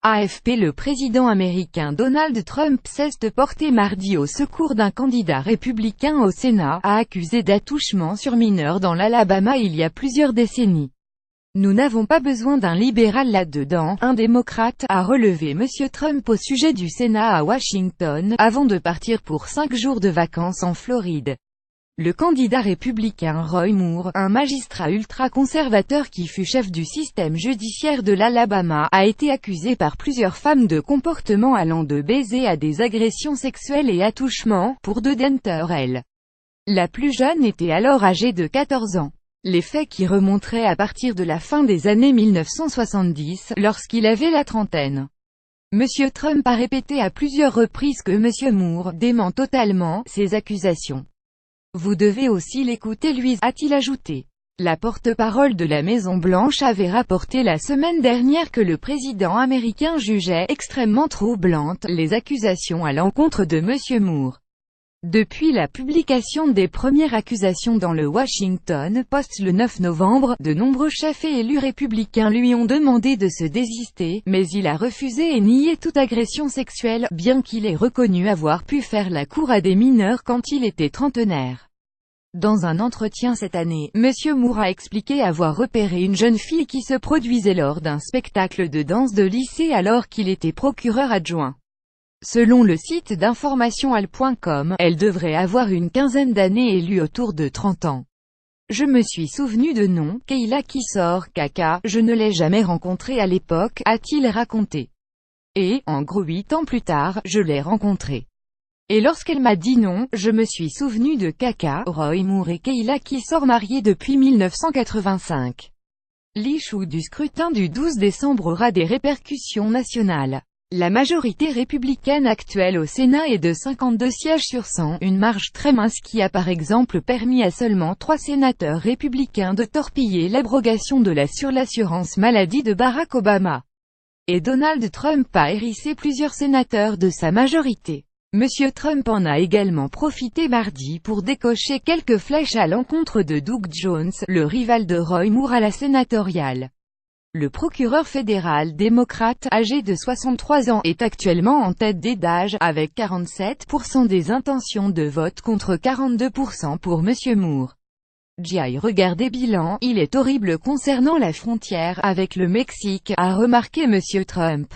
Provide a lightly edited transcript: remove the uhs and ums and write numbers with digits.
AFP. Le président américain Donald Trump cesse de porter mardi au secours d'un candidat républicain au Sénat, accusé d'attouchement sur mineurs dans l'Alabama il y a plusieurs décennies. Nous n'avons pas besoin d'un libéral là-dedans, un démocrate, a relevé M. Trump au sujet du Sénat à Washington, avant de partir pour 5 jours de vacances en Floride. Le candidat républicain Roy Moore, un magistrat ultra-conservateur qui fut chef du système judiciaire de l'Alabama, a été accusé par plusieurs femmes de comportements allant de baisers à des agressions sexuelles et attouchements, pour de Denter L. La plus jeune était alors âgée de 14 ans. Les faits qui remonteraient à partir de la fin des années 1970, lorsqu'il avait la trentaine. M. Trump a répété à plusieurs reprises que M. Moore dément totalement ces accusations. Vous devez aussi l'écouter lui, a-t-il ajouté. La porte-parole de la Maison-Blanche avait rapporté la semaine dernière que le président américain jugeait extrêmement troublantes les accusations à l'encontre de M. Moore. Depuis la publication des premières accusations dans le Washington Post le 9 novembre, de nombreux chefs et élus républicains lui ont demandé de se désister, mais il a refusé et nié toute agression sexuelle, bien qu'il ait reconnu avoir pu faire la cour à des mineurs quand il était trentenaire. Dans un entretien cette année, M. Moore a expliqué avoir repéré une jeune fille qui se produisait lors d'un spectacle de danse de lycée alors qu'il était procureur adjoint. Selon le site d'information al.com, elle devrait avoir une quinzaine d'années et lui autour de 30 ans. Je me suis souvenu de nom, Kayla qui sort caca, je ne l'ai jamais rencontrée à l'époque, a-t-il raconté. Et, en gros 8 ans plus tard, je l'ai rencontrée. Et lorsqu'elle m'a dit non, je me suis souvenu de caca. Roy Moore et Kayla qui sont mariés depuis 1985. L'issue du scrutin du 12 décembre aura des répercussions nationales. La majorité républicaine actuelle au Sénat est de 52 sièges sur 100, une marge très mince qui a par exemple permis à seulement 3 sénateurs républicains de torpiller l'abrogation de la sur l'assurance maladie de Barack Obama. Et Donald Trump a hérissé plusieurs sénateurs de sa majorité. M. Trump en a également profité mardi pour décocher quelques flèches à l'encontre de Doug Jones, le rival de Roy Moore à la sénatoriale. Le procureur fédéral démocrate, âgé de 63 ans, est actuellement en tête des DAGE, avec 47% des intentions de vote contre 42% pour M. Moore. Regardez bilan, il est horrible concernant la frontière avec le Mexique, a remarqué M. Trump.